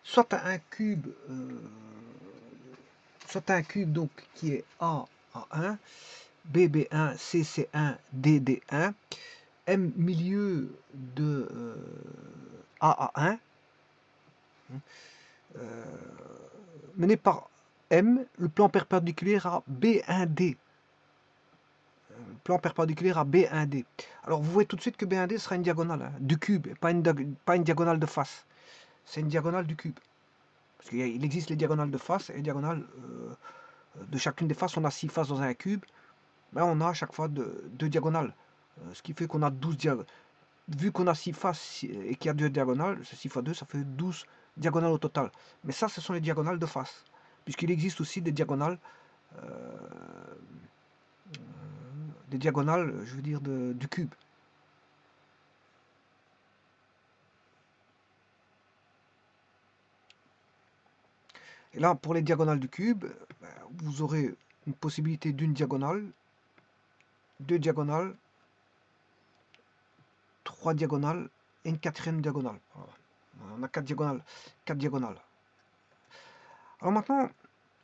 soit tu as un cube, donc qui est A à 1, B B1, C C1, D D1, M milieu de A à 1, mené par M, le plan perpendiculaire à B1D. Plan perpendiculaire à B1D. Alors vous voyez tout de suite que B1D sera une diagonale hein, du cube, pas une diagonale de face. C'est une diagonale du cube. Parce qu'il existe les diagonales de face et les diagonales de chacune des faces. On a 6 faces dans un cube. Ben on a à chaque fois deux diagonales. Ce qui fait qu'on a 12 diagonales. Vu qu'on a 6 faces et qu'il y a 2 diagonales, 6 fois 2, ça fait 12 diagonales au total. Mais ça, ce sont les diagonales de face. Puisqu'il existe aussi des diagonales, je veux dire, du cube. Et là, pour les diagonales du cube, vous aurez une possibilité d'une diagonale, 2 diagonales, 3 diagonales et une 4e diagonale. Voilà. On a 4 diagonales. 4 diagonales. Alors maintenant,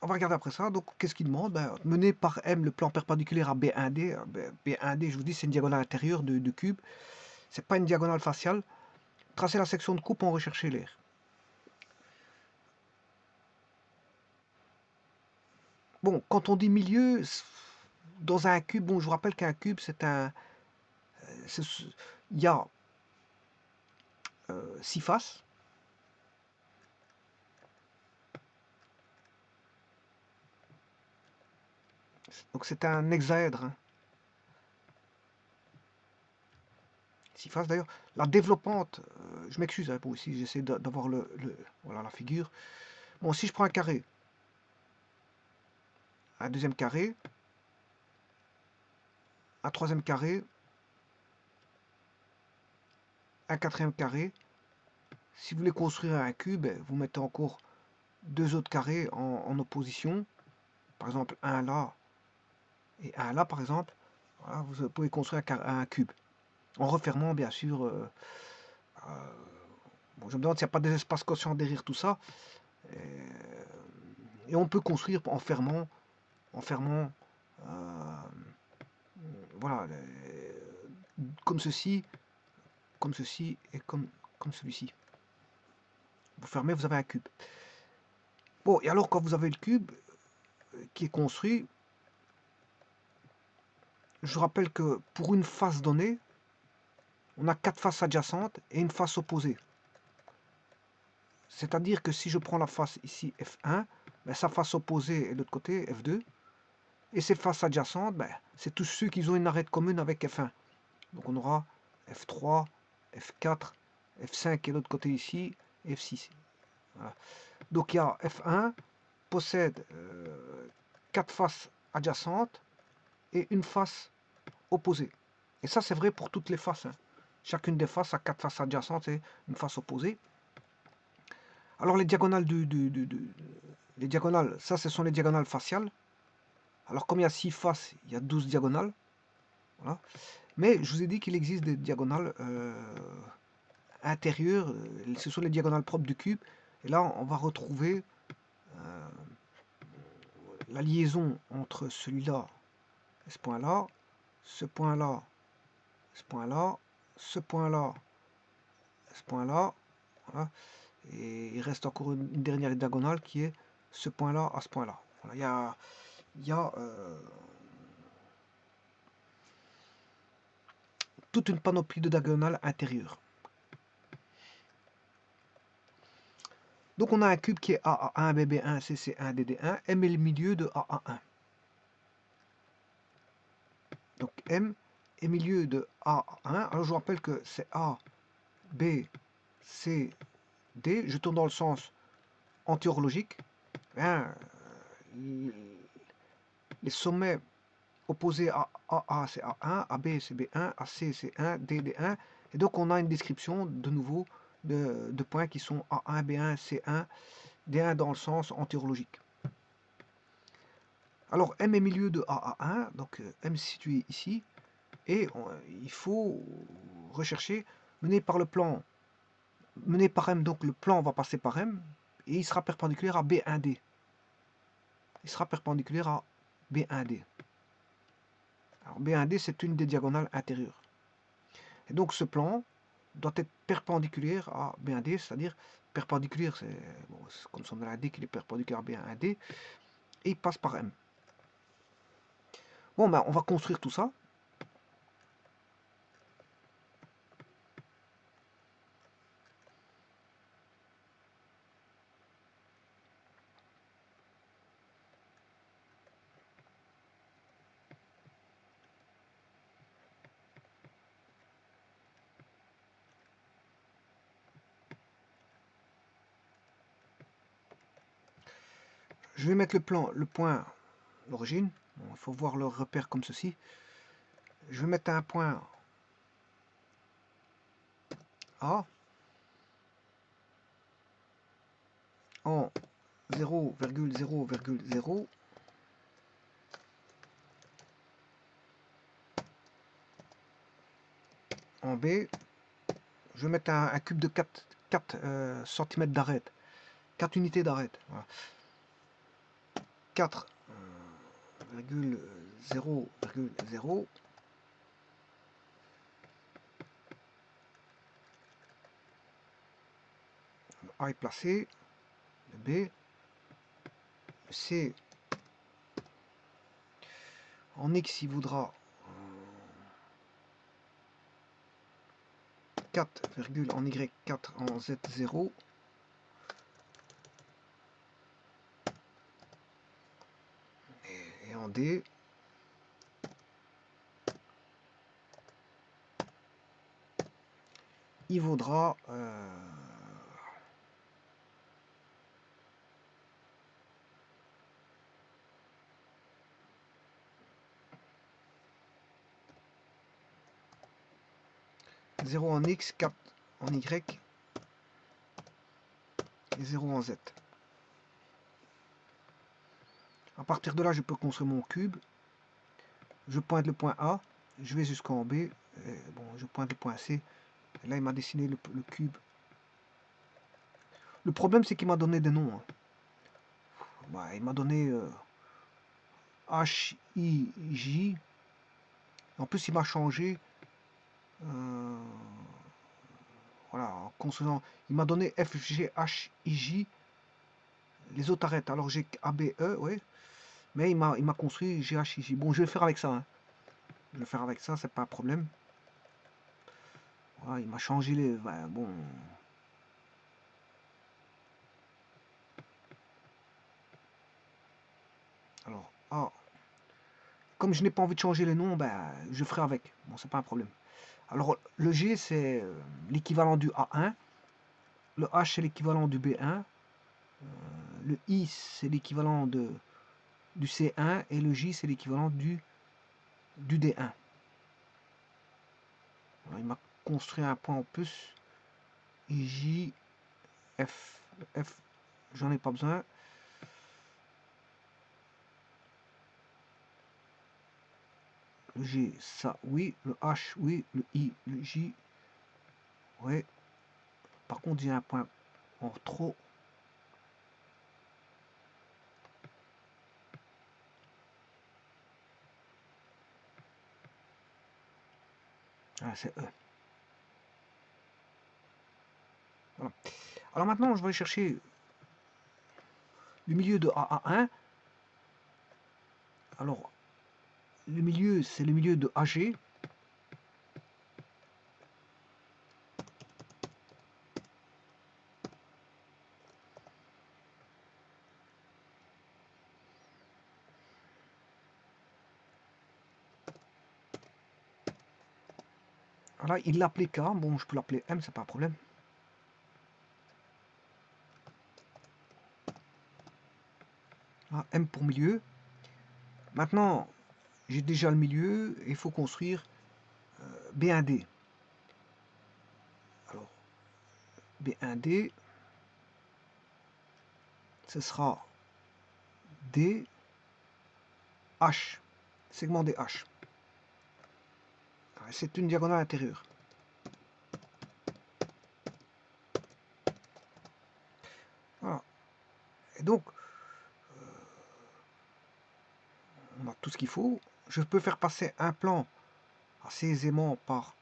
on va regarder après ça. Donc, qu'est-ce qu'il demande? Mener par M le plan perpendiculaire à B1D. B1D, je vous dis, c'est une diagonale intérieure de cube. C'est pas une diagonale faciale. Tracer la section de coupe en rechercher l'air. Bon, quand on dit milieu, dans un cube, bon, je vous rappelle qu'un cube, c'est un... Il y a 6 faces. Donc c'est un hexaèdre. Hein. 6 faces d'ailleurs. La développante, je m'excuse hein, pour ici, j'essaie d'avoir voilà, la figure. Bon, si je prends un carré, un deuxième carré, un troisième carré, un quatrième carré. Si vous voulez construire un cube, vous mettez encore 2 autres carrés en opposition. Par exemple, un là et un là, par exemple. Voilà, vous pouvez construire un cube. En refermant, bien sûr. Bon, je me demande s'il n'y a pas des espaces quotients derrière tout ça. Et on peut construire en fermant, voilà, comme ceci et comme celui-ci. Vous fermez, vous avez un cube. Bon, et alors quand vous avez le cube qui est construit, je rappelle que pour une face donnée, on a 4 faces adjacentes et une face opposée. C'est-à-dire que si je prends la face ici F1, ben, sa face opposée est de l'autre côté F2. Et ces faces adjacentes, ben, c'est tous ceux qui ont une arête commune avec F1. Donc on aura F3, F4, F5 qui est de l'autre côté ici, et F6. Voilà. Donc il y a F1 possède 4 faces adjacentes et une face opposée. Et ça c'est vrai pour toutes les faces. Hein. Chacune des faces a 4 faces adjacentes et une face opposée. Alors les diagonales les diagonales, ça ce sont les diagonales faciales. Alors comme il y a 6 faces, il y a 12 diagonales. Voilà. Mais je vous ai dit qu'il existe des diagonales intérieures, ce sont les diagonales propres du cube. Et là, on va retrouver la liaison entre celui-là et ce point-là, ce point-là, ce point-là, ce point-là, ce point-là. Voilà. Et il reste encore une dernière diagonale qui est ce point-là à ce point-là. Voilà. Il y a toute une panoplie de diagonales intérieures. Donc on a un cube qui est A à 1, BB1, CC1, DD1. M est le milieu de A à 1. Donc M est milieu de A à 1. Alors je vous rappelle que c'est A, B, C, D. Je tourne dans le sens antihorlogique. Hein, les sommets opposés à AA c'est A1, à B c'est B1, à C c'est 1, D D1. Et donc on a une description de nouveau de points qui sont A1, B1, C1, D1 dans le sens antihorlogique. Alors M est milieu de A à 1, donc M est situé ici, et il faut rechercher, mené par M, donc le plan va passer par M, et il sera perpendiculaire à B1D. Il sera perpendiculaire à B1D. Alors B1D, c'est une des diagonales intérieures. Et donc ce plan doit être perpendiculaire à B1D, c'est-à-dire perpendiculaire, c'est bon, comme son nom l'indique, il est perpendiculaire à B1D, et il passe par M. Bon, ben, on va construire tout ça. Je vais mettre le point, l'origine. Bon, il faut voir le repère comme ceci. Je vais mettre un point A en 0,0,0. En B, je vais mettre un cube de 4 cm d'arête. 4 unités d'arête. Voilà. 4,0,0. A est placé. Le B. Le C. En X, il voudra 4, en Y, 4 en Z0. Et en D, il vaudra zéro en X, 4 en Y et 0 en Z. À partir de là, je peux construire mon cube. Je pointe le point A, je vais jusqu'en B. Et bon, je pointe le point C. Et là, il m'a dessiné le cube. Le problème, c'est qu'il m'a donné des noms. Hein. Bah, il m'a donné H, I, J. En plus, il m'a changé. Voilà, en construisant. Il m'a donné F, G, H, I, J. Les autres arrêtent. Alors j'ai A, B, E, oui. Mais il m'a construit G, H, I, J. Bon, je vais le faire avec ça. Hein. Je vais le faire avec ça, c'est pas un problème. Voilà, il m'a changé les. Ben, bon. Alors, A. Comme je n'ai pas envie de changer les noms, ben, je ferai avec. Bon, c'est pas un problème. Alors, le G, c'est l'équivalent du A1. Le H, c'est l'équivalent du B1. Le I, c'est l'équivalent du C1. Et le J, c'est l'équivalent du D1. Alors, il m'a construit un point en plus. J, F. F, j'en ai pas besoin. Le G, ça, oui. Le H, oui. Le I, le J, oui. Par contre, j'ai un point en trop. Ah, c'est E. Voilà. Alors maintenant, je vais chercher le milieu de A à 1. Alors, le milieu, c'est le milieu de AG. Voilà, il l'appelait K. Bon, je peux l'appeler M, c'est pas un problème. Voilà, M pour milieu. Maintenant, j'ai déjà le milieu et il faut construire B1D. Alors, B1D, ce sera D, H, segment DH. C'est une diagonale intérieure. Voilà. Donc, on a tout ce qu'il faut. Je peux faire passer un plan assez aisément par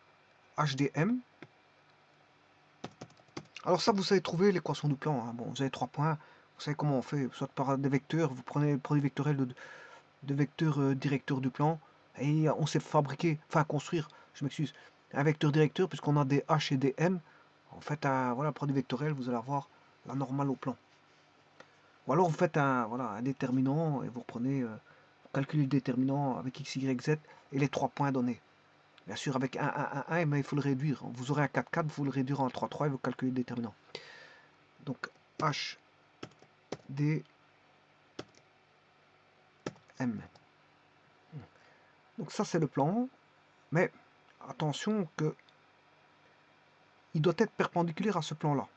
HDM. Alors ça, vous savez trouver l'équation du plan. Bon, vous avez 3 points. Vous savez comment on fait. Soit par des vecteurs, vous prenez le produit vectoriel de vecteurs directeurs du plan. Et on sait fabriquer, enfin construire, je m'excuse, un vecteur directeur puisqu'on a des H et des M. En fait, voilà, produit vectoriel, vous allez avoir la normale au plan. Ou alors vous faites voilà, un déterminant et vous reprenez, vous calculez le déterminant avec x, y, z et les 3 points donnés. Bien sûr, avec 1, 1, 1, 1, mais il faut le réduire. Vous aurez un 4, 4, vous le réduire en 3, 3 et vous calculez le déterminant. Donc, H, D, M. Donc ça, c'est le plan. Mais attention que il doit être perpendiculaire à ce plan-là.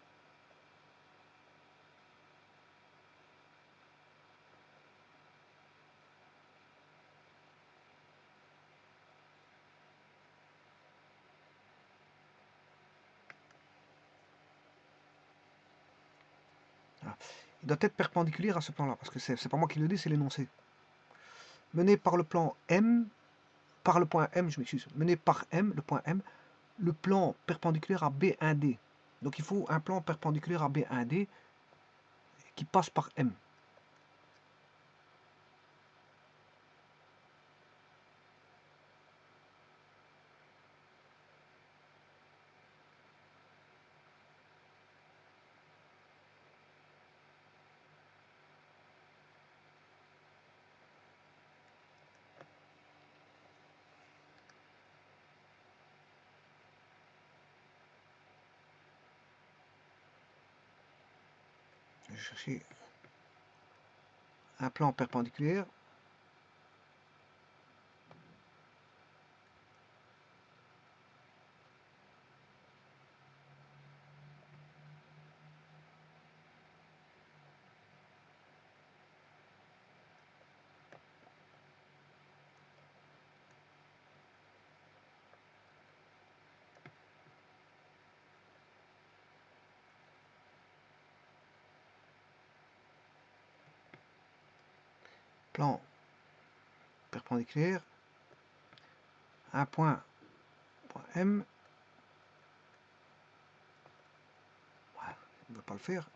Voilà. Il doit être perpendiculaire à ce plan-là, parce que c'est pas moi qui le dis, c'est l'énoncé. Mené par le plan M, par le point M, je m'excuse, mené par M, le point M, le plan perpendiculaire à B1D. Donc il faut un plan perpendiculaire à B1D qui passe par M. Je vais chercher un plan perpendiculaire. Plan perpendiculaire. Un point, point M. Ouais, on ne veut pas le faire.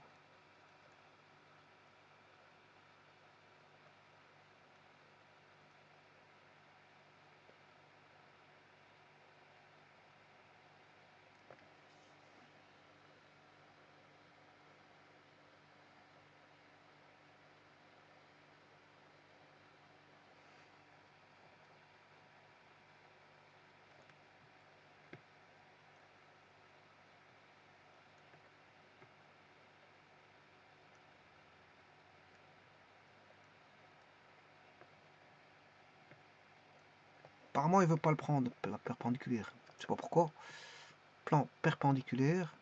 Apparemment, il ne veut pas le prendre, la perpendiculaire. Je sais pas pourquoi. Plan perpendiculaire.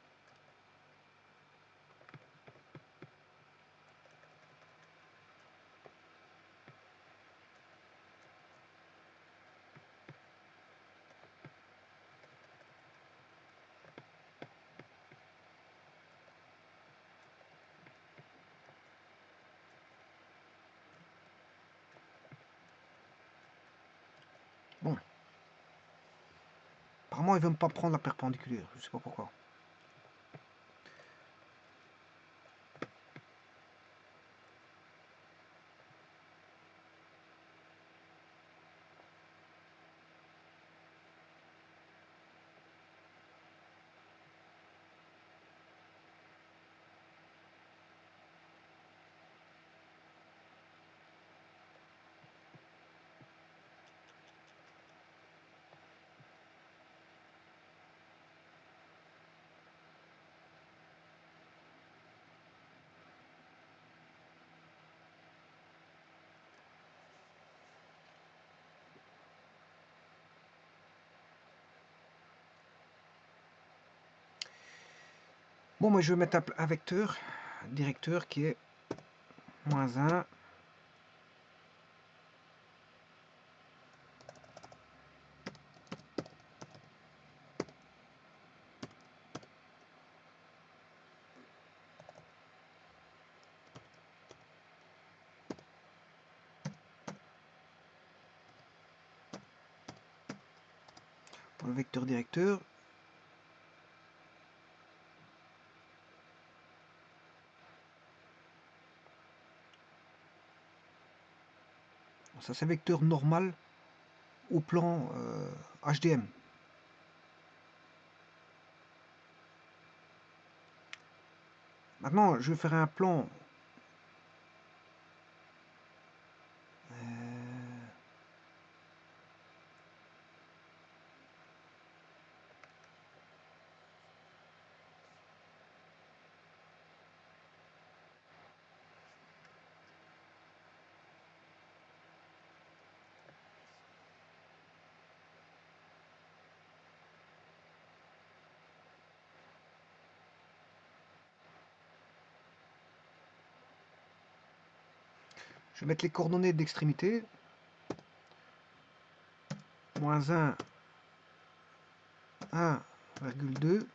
Bon. Apparemment, il ne veut pas prendre la perpendiculaire. Je sais pas pourquoi. Bon, moi, je vais mettre un vecteur, un directeur qui est moins 1. le vecteur directeur. Ça c'est vecteur normal au plan HDM. Maintenant, je vais faire un plan. Je vais mettre les coordonnées d'extrémité. Moins 1, 1,2.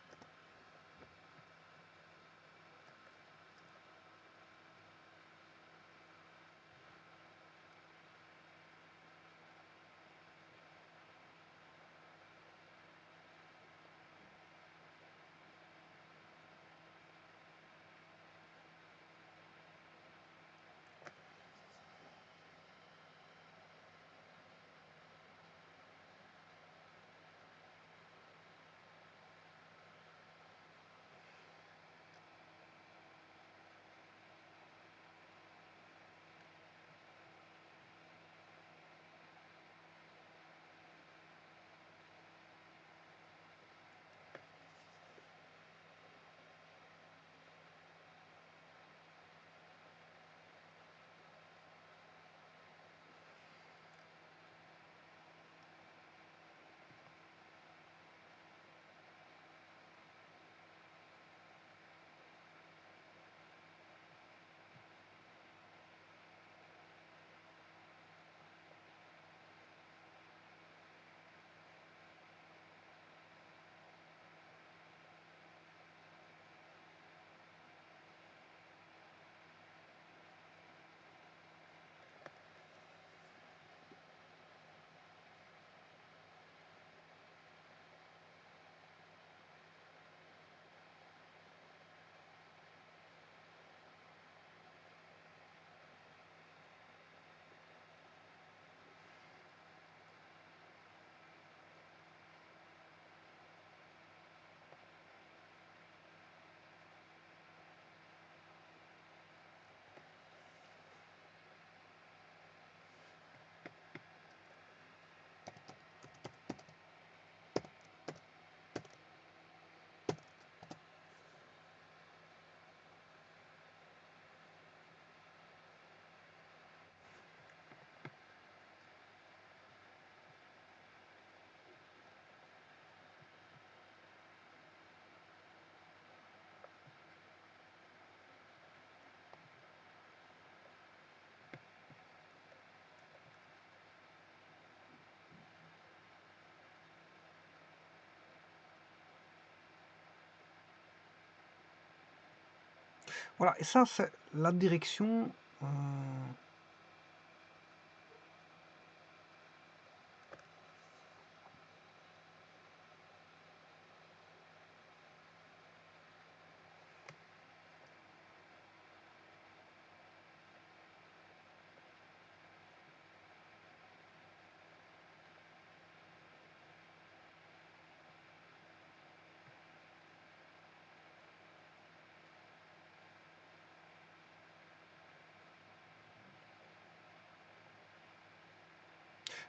Voilà, et ça, c'est la direction.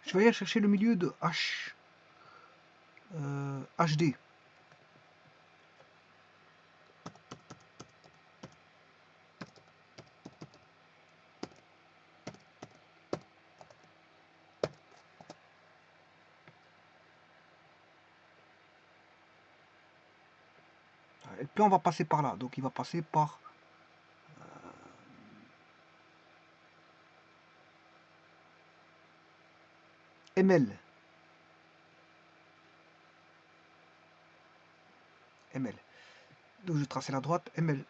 Je vais aller chercher le milieu de HD. Et le plan va passer par là, donc il va passer par ML. ML. Donc je vais tracer la droite, ML.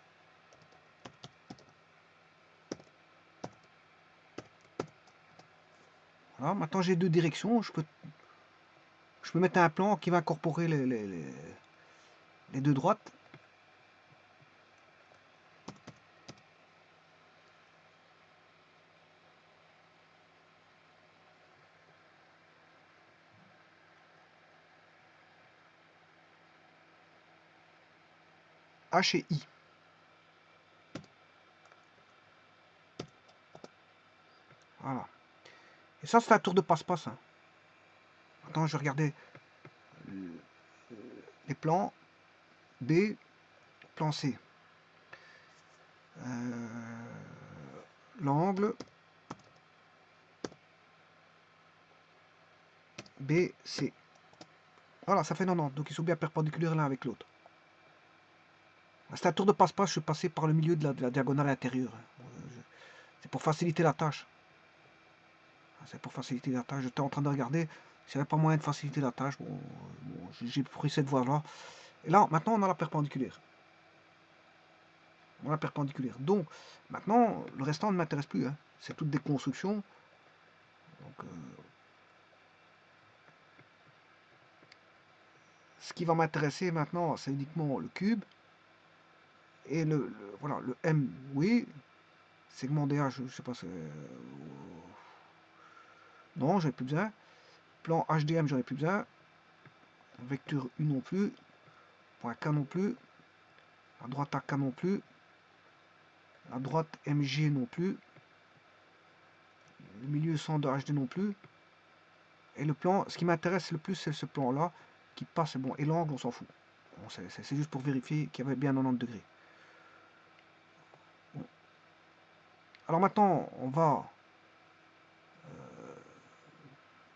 Voilà, maintenant j'ai deux directions, je peux peux mettre un plan qui va incorporer les deux droites. H et I. Voilà. Et ça, c'est un tour de passe-passe. Hein. Attends, je vais regarder les plans. B, plan C. L'angle B, C. Voilà, ça fait 90. Donc ils sont bien perpendiculaires l'un avec l'autre. C'est un tour de passe-passe, je suis passé par le milieu de la diagonale intérieure. C'est pour faciliter la tâche. C'est pour faciliter la tâche. J'étais en train de regarder s'il n'y avait pas moyen de faciliter la tâche. Bon, j'ai pris cette voie-là. Et là, maintenant, on a la perpendiculaire. On a la perpendiculaire. Donc, maintenant, le restant ne m'intéresse plus. Hein. C'est toutes des constructions. Donc, ce qui va m'intéresser maintenant, c'est uniquement le cube. Et voilà, le M, oui. Segment DH, je ne sais pas si... non, j'en ai plus besoin. Plan HDM, j'en ai plus besoin. Vecteur U non plus. Point K non plus. La droite AK non plus. La droite MG non plus. Le milieu centre de HD non plus. Et le plan, ce qui m'intéresse le plus, c'est ce plan-là qui passe. Bon, et l'angle, on s'en fout. Bon, c'est juste pour vérifier qu'il y avait bien 90 degrés. Bon. Alors maintenant, on va...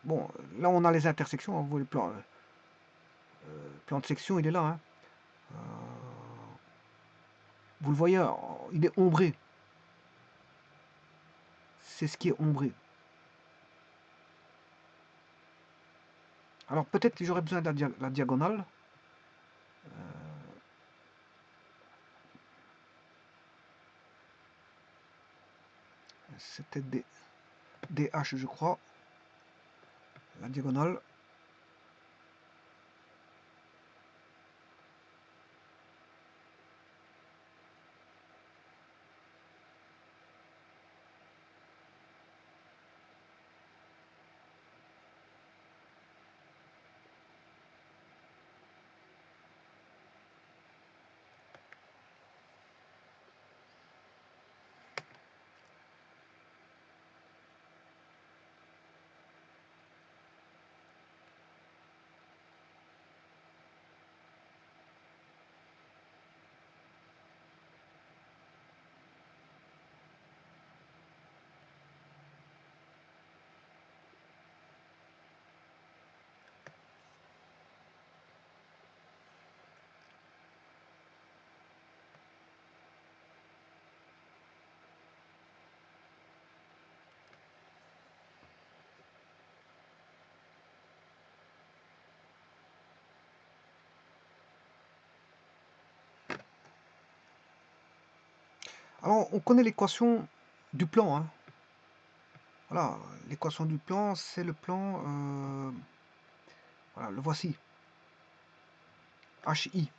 bon, là, on a les intersections. Hein, vous voyez le plan. Plan de section, il est là. Hein. Vous le voyez, il est ombré. C'est ce qui est ombré. Alors peut-être que j'aurais besoin de la diagonale. C'était DH, je crois. La diagonale. Alors, on connaît l'équation du plan. Hein. Voilà, l'équation du plan, c'est le plan... voilà, le voici. HI.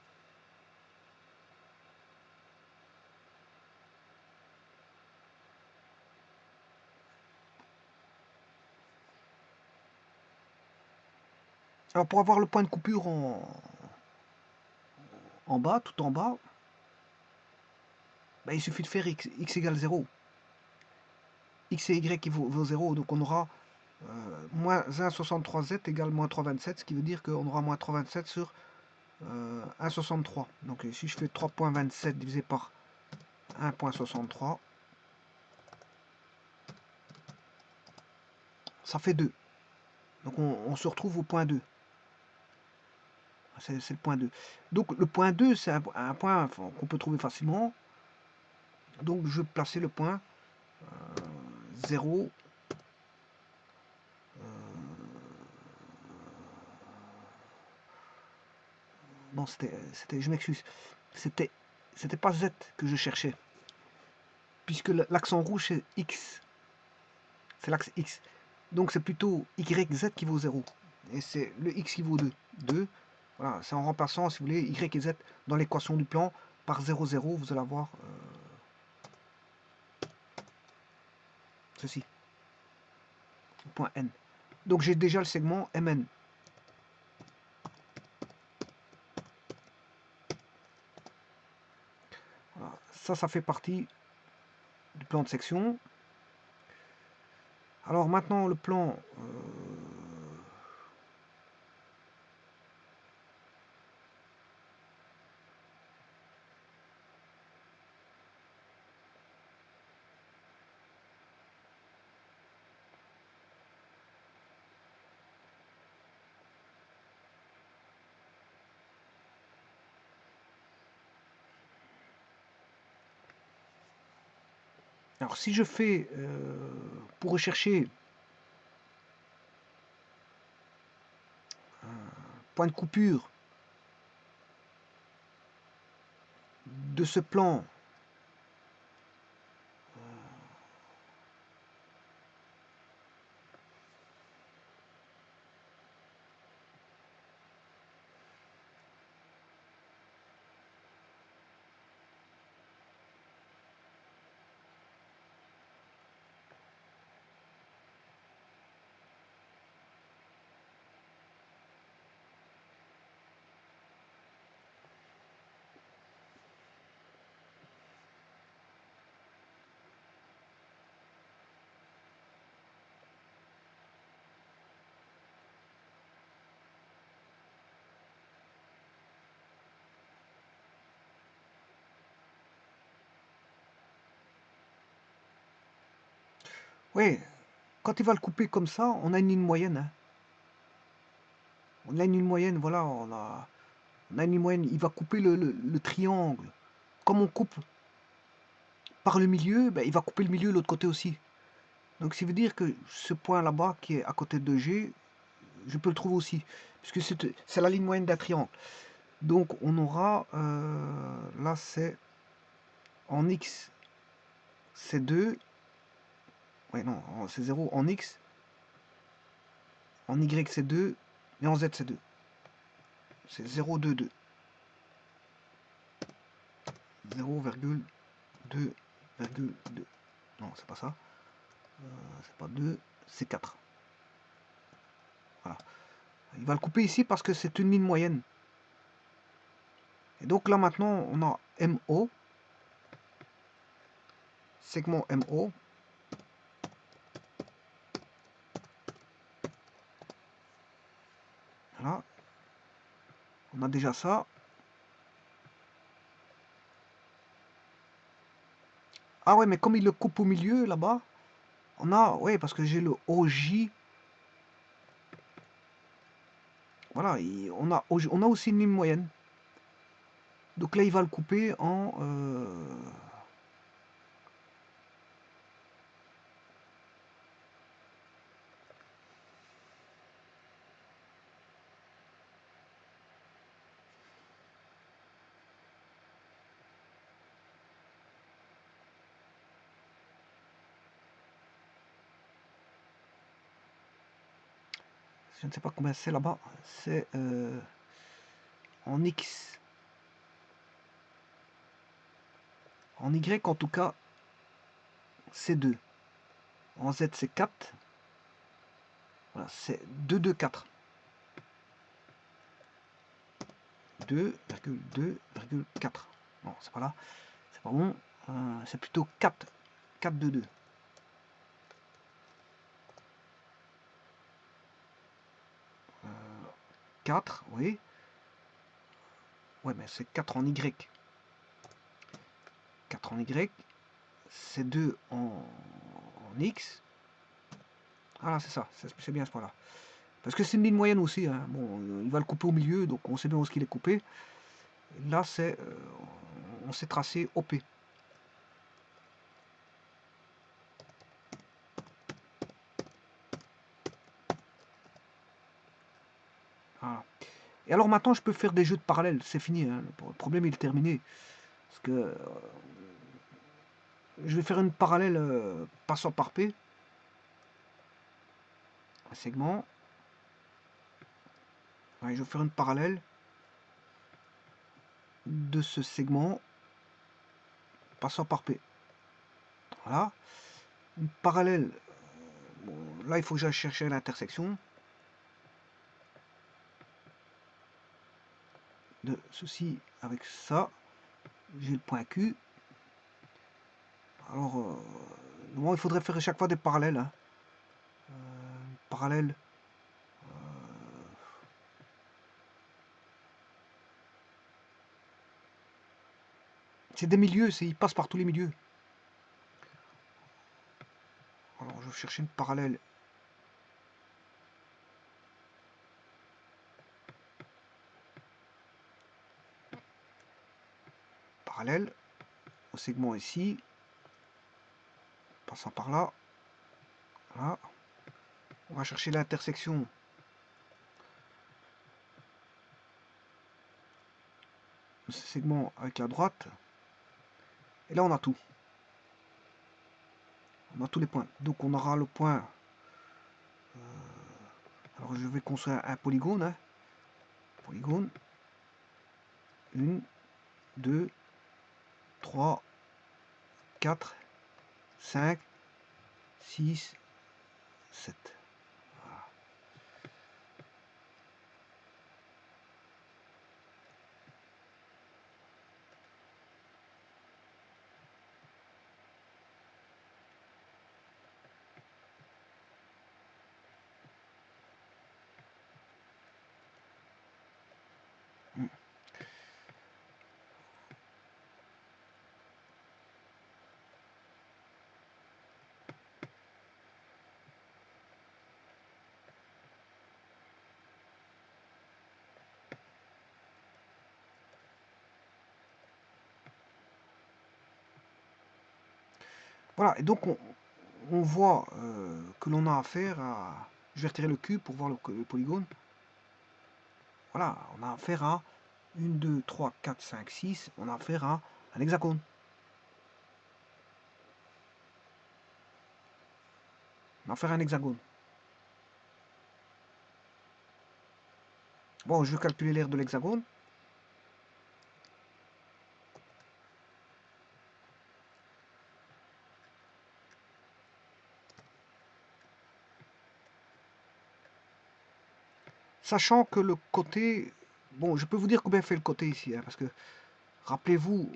Alors, pour avoir le point de coupure en bas, tout en bas, ben, il suffit de faire x égale 0. X et y qui vaut 0, donc on aura moins 1,63z égale moins 3,27, ce qui veut dire qu'on aura moins 3,27 sur 1,63. Donc si je fais 3,27 divisé par 1,63, ça fait 2. Donc on se retrouve au point 2. C'est le point 2. Donc le point 2, c'est un point qu'on peut trouver facilement. Donc je vais placer le point 0. Non, je m'excuse. C'était pas Z que je cherchais. Puisque l'accent rouge, c'est X. C'est l'axe X. Donc c'est plutôt YZ qui vaut 0. et c'est le x qui vaut 2. 2, voilà, c'est en remplaçant, si vous voulez, y et z dans l'équation du plan par 0, 0, vous allez avoir ceci, point n. Donc j'ai déjà le segment mn. Voilà. Ça fait partie du plan de section. Alors maintenant le plan alors si je fais pour rechercher un point de coupure de ce plan oui, quand il va le couper comme ça, on a une ligne moyenne. Hein. On a une ligne moyenne, voilà, on a une ligne moyenne. Il va couper le triangle. Comme on coupe par le milieu, ben, il va couper le milieu de l'autre côté aussi. Donc ça veut dire que ce point là-bas, qui est à côté de G, je peux le trouver aussi. Puisque c'est la ligne moyenne d'un triangle. Donc on aura, là c'est en X, c'est 2. Ouais, non, c'est 0 en X. En Y c'est 2. Et en Z c'est 2. C'est 0, 2, 2. 0,2,2. Non, c'est pas ça. C'est pas 2, c'est 4. Voilà. Il va le couper ici parce que c'est une ligne moyenne. Et donc là maintenant, on a MO, segment MO. Voilà. On a déjà ça. Ah ouais, mais comme il le coupe au milieu là-bas, on a, ouais, parce que j'ai le OJ. Voilà, on a aussi une ligne moyenne. Donc là, il va le couper en... je ne sais pas combien c'est là-bas. C'est en X. En Y, en tout cas, c'est 2. En Z, c'est 4. Voilà, c'est 2, 2, 4. 2,2,4. Non, c'est pas là. C'est pas bon. C'est plutôt 4. 4, 2, 2. 4, oui. Ouais, mais c'est 4 en Y. 4 en Y. C'est 2 en X. Ah là, c'est ça. C'est bien ce point-là. Parce que c'est une ligne moyenne aussi. Hein. Bon, il va le couper au milieu, donc on sait bien où est-ce qu'il est coupé. Là, c'est... on s'est tracé OP. Voilà. Et alors maintenant, je peux faire des jeux de parallèles. C'est fini. Hein. Le problème, il est terminé. Parce que... je vais faire une parallèle passant par P. Un segment. Allez, je vais faire une parallèle de ce segment passant par P. Voilà. Une parallèle. Bon, là, il faut que j'aille chercher l'intersection de ceci avec ça. J'ai le point Q. Alors, normalement, il faudrait faire à chaque fois des parallèles. Hein. Parallèle. C'est des milieux, ils passent par tous les milieux. Alors, je vais chercher une parallèle. Parallèle au segment ici, passant par là. Voilà. On va chercher l'intersection de ce segment avec la droite. Et là, on a tout. On a tous les points. Donc, on aura le point. Alors, je vais construire un polygone. Hein. Polygone. 1, 2, 3, 4, 5, 6, 7. Voilà. Voilà, et donc on voit que l'on a affaire à... Je vais retirer le cube pour voir le polygone. Voilà, on a affaire à 1, 2, 3, 4, 5, 6. On a affaire à un hexagone. On a affaire à un hexagone. Bon, je vais calculer l'aire de l'hexagone. Sachant que le côté... Bon, je peux vous dire combien fait le côté ici, hein, parce que, rappelez-vous,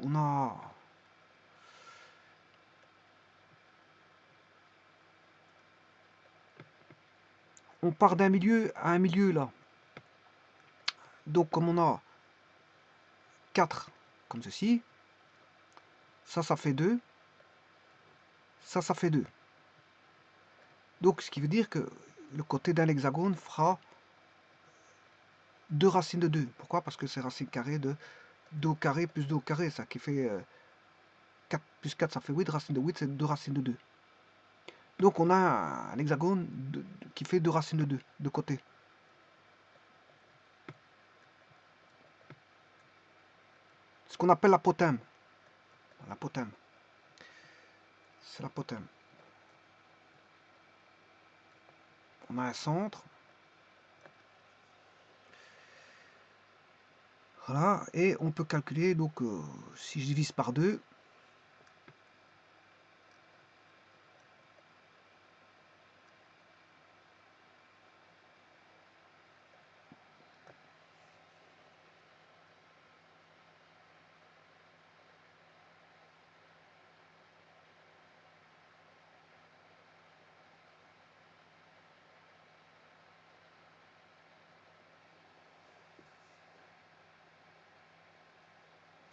on part d'un milieu à un milieu, là. Donc, comme on a 4, comme ceci, ça fait 2, ça fait 2. Donc, ce qui veut dire que le côté d'un hexagone fera 2 racines de 2. Pourquoi? Parce que c'est racine carrée de 2 au carré plus 2 au carré, ça qui fait 4 plus 4, ça fait 8, racine de 8, c'est 2 racines de 2. Donc on a un hexagone qui fait 2 racines de 2, de côté. Ce qu'on appelle l'apothème. L'apothème. C'est l'apothème. On a un centre. Voilà, et on peut calculer, donc si je divise par 2,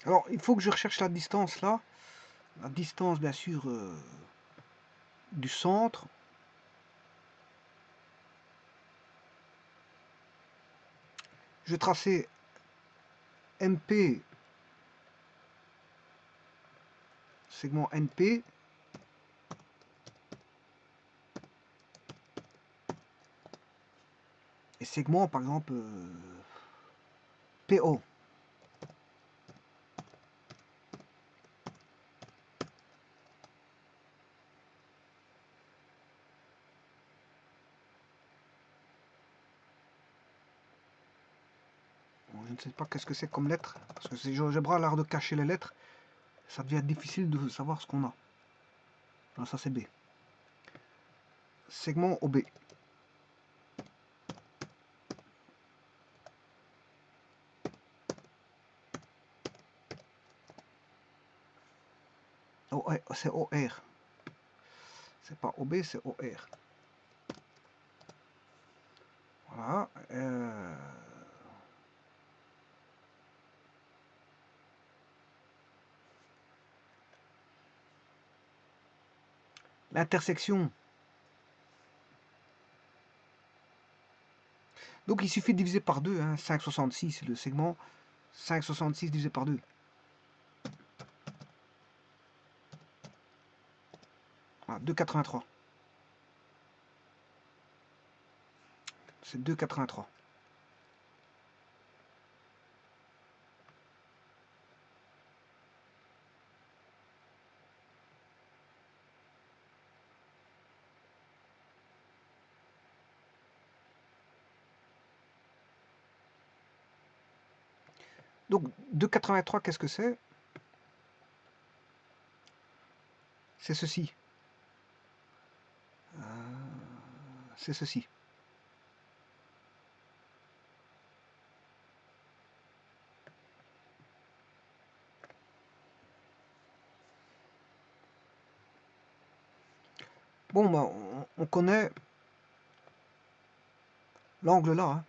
alors il faut que je recherche la distance là, la distance bien sûr du centre. Je vais tracer MP, segment NP, et segment par exemple PO. sais pas qu'est-ce que c'est comme lettre. Parce que c'est GeoGebra, l'art de cacher les lettres. Ça devient difficile de savoir ce qu'on a. Alors ça c'est B. Segment OB. Oh, c'est OR. C'est pas OB, c'est OR. Voilà. L'intersection. Donc il suffit de diviser par 2. Hein, 5,66, le segment 5,66 divisé par 2. Voilà, 2,83. C'est 2,83. Donc 2,83, qu'est-ce que c'est? C'est ceci. C'est ceci. Bon, bah, on connaît l'angle là, hein,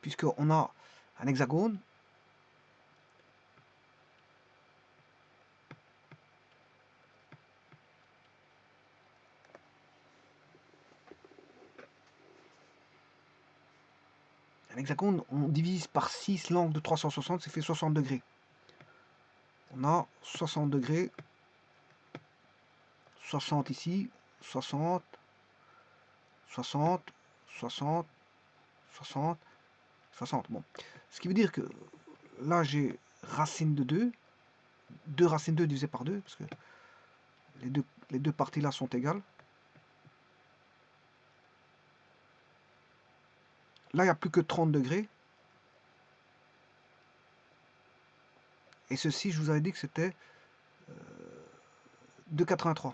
puisqu'on a un hexagone. Un hexagone, on divise par 6 l'angle de 360, ça fait 60 degrés. On a 60 degrés, 60 ici, 60, 60, 60, 60, 60. Bon. Ce qui veut dire que là, j'ai racine de 2, 2 racines de 2 divisé par 2, parce que les deux parties là sont égales. Là, il n'y a plus que 30 degrés. Et ceci, je vous avais dit que c'était 2,83.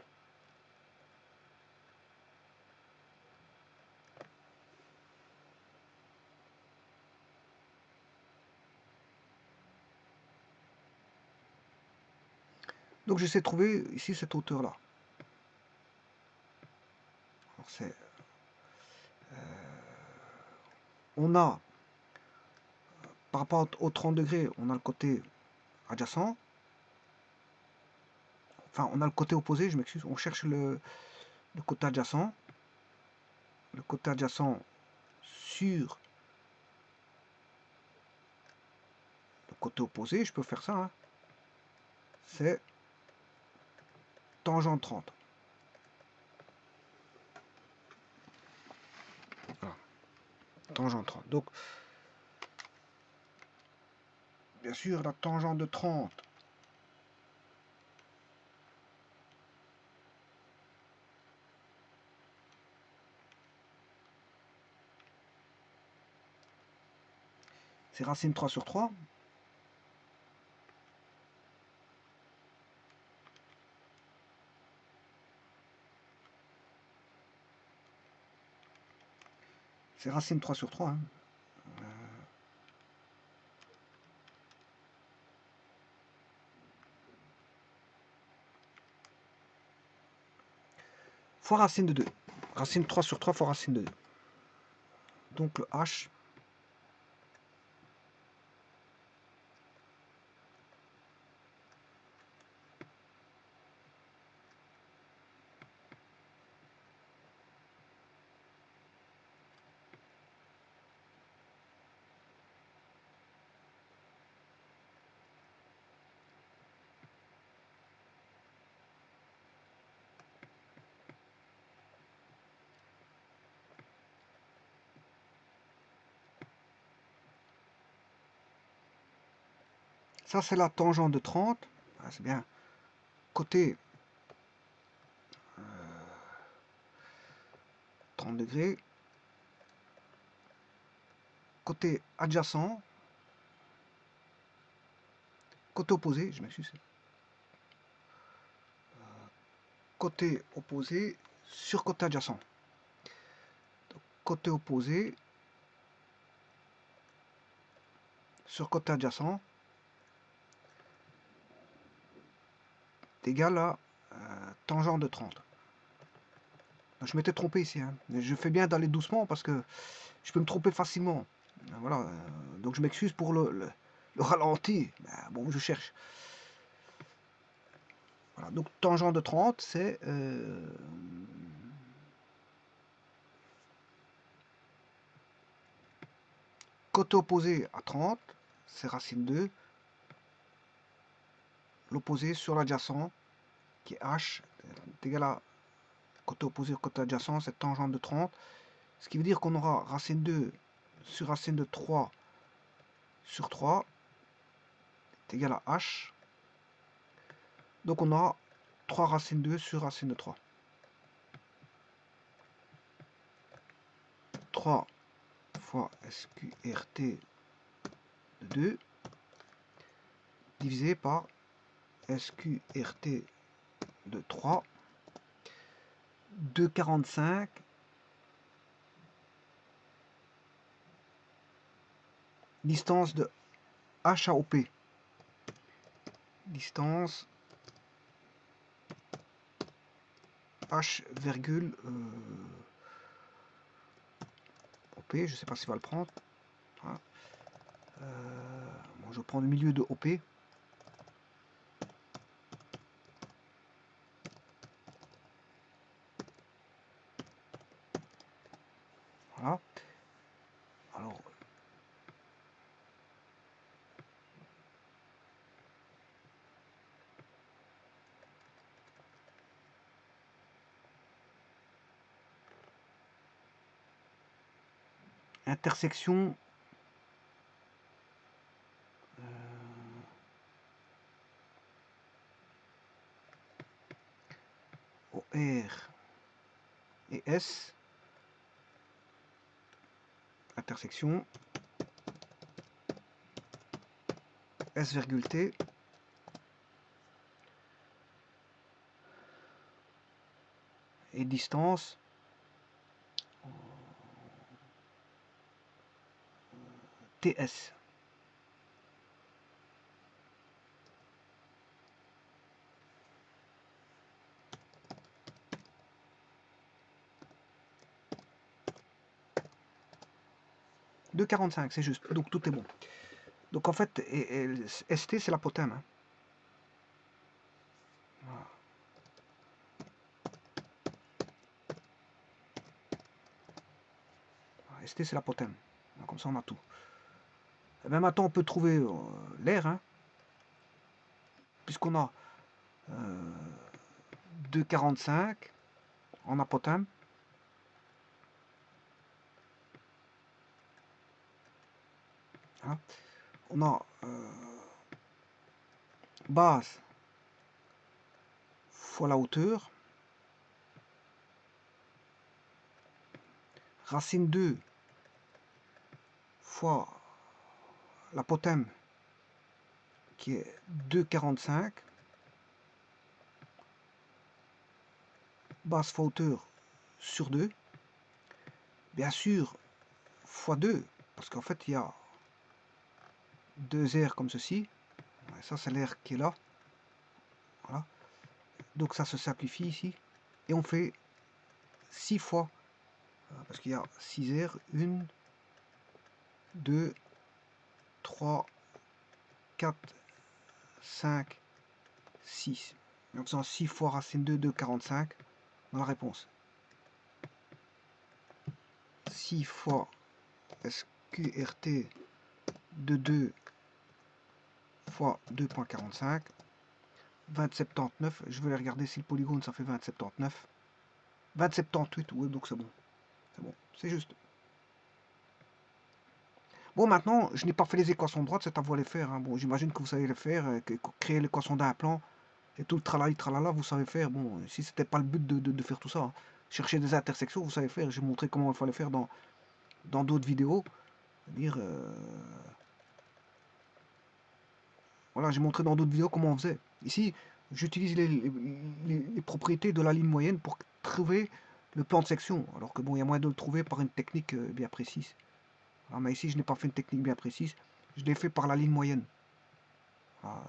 Donc j'essaie de trouver ici cette hauteur-là. On a, par rapport aux 30 degrés, on a le côté adjacent. Enfin, on a le côté opposé, je m'excuse. On cherche le côté adjacent. Le côté adjacent sur le côté opposé, je peux faire ça. Hein. C'est tangente 30. Voilà. Tangente 30. Donc, bien sûr, la tangente de 30, c'est racine 3 sur 3. C'est racine 3 sur 3. Hein. Fois racine de 2. Racine 3 sur 3 fois racine de 2. Donc le H, ça c'est la tangente de 30. Ah, c'est bien. Côté 30 degrés. côté adjacent, côté opposé, je m'excuse, côté opposé sur côté adjacent. Donc, côté opposé sur côté adjacent est égal à tangente de 30. Donc, je m'étais trompé ici, hein. Je fais bien d'aller doucement parce que je peux me tromper facilement. Voilà, donc je m'excuse pour le ralenti. Bon, je cherche. Voilà, donc tangente de 30, c'est côté opposé à 30, c'est racine 2. L'opposé sur l'adjacent, qui est h, est égal à côté opposé au côté adjacent, c'est tangente de 30. Ce qui veut dire qu'on aura racine 2 sur racine de 3 sur 3 est égal à h. Donc on aura 3 racine 2 sur racine de 3. 3 fois SQRT de 2 divisé par SQRT de 3. 2,45 distance de H à OP. Distance H virgule OP, je ne sais pas s'il va le prendre. Voilà. Bon, je prends le milieu de OP. Voilà. Alors, intersection OR et S, intersection S virgule T et distance TS. « 2,45, c'est juste, donc tout est bon. Donc en fait, ST c'est l'apothème. Hein. Voilà. ST c'est l'apothème. Comme ça on a tout. Et bien maintenant on peut trouver l'air, hein, puisqu'on a 2,45 en apothème. Hein. On a base fois la hauteur, racine 2 fois l'apothème qui est 2,45, base fois hauteur sur 2, bien sûr fois 2, parce qu'en fait il y a deux airs comme ceci, ça c'est l'air qui est là, voilà. Donc ça se simplifie ici, et on fait 6 fois, parce qu'il y a 6 airs, 1, 2, 3, 4, 5, 6. En faisant 6 fois racine 2, 2,45, dans la réponse. 6 fois SQRT de 2 fois 2,45, 20,79. Je vais regarder si le polygone ça fait 20,79. 20,78, oui, donc c'est bon. C'est bon, c'est juste. Bon, maintenant, je n'ai pas fait les équations droites, c'est à vous à les faire. Hein. Bon, j'imagine que vous savez les faire, créer l'équation d'un plan et tout le tralala, tralala, vous savez faire. Bon, si c'était pas le but de faire tout ça, hein. Chercher des intersections, vous savez faire. J'ai montré comment il fallait faire dans d'autres vidéos. C'est-à-dire, voilà, j'ai montré dans d'autres vidéos comment on faisait. Ici, j'utilise les propriétés de la ligne moyenne pour trouver le plan de section. Alors que bon, il y a moyen de le trouver par une technique bien précise. Ah, mais ici, je n'ai pas fait une technique bien précise. Je l'ai fait par la ligne moyenne. Ah,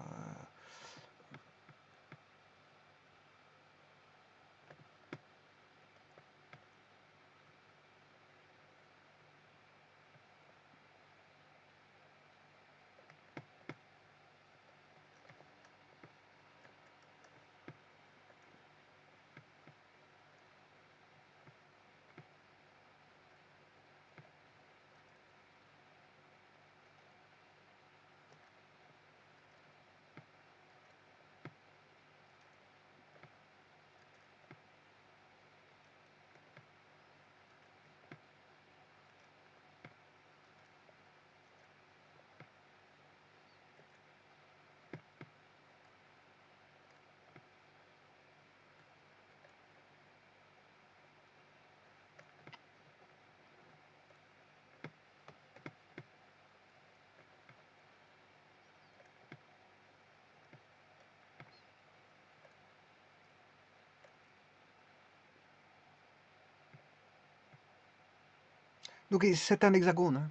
donc c'est un hexagone. Hein.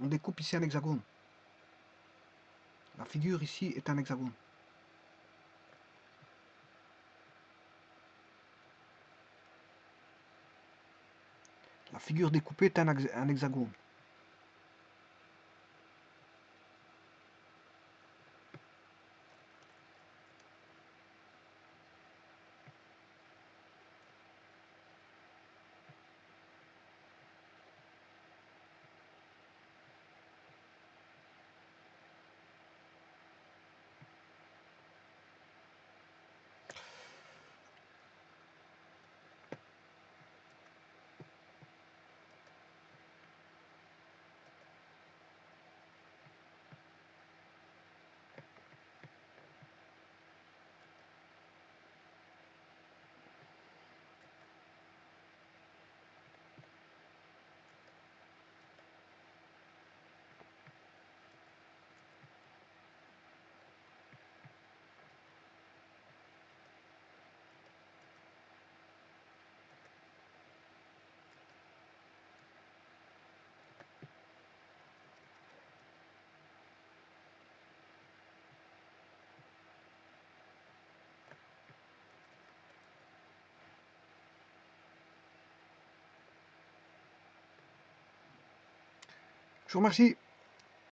On découpe ici un hexagone. La figure ici est un hexagone. La figure découpée est un hexagone. Je vous remercie.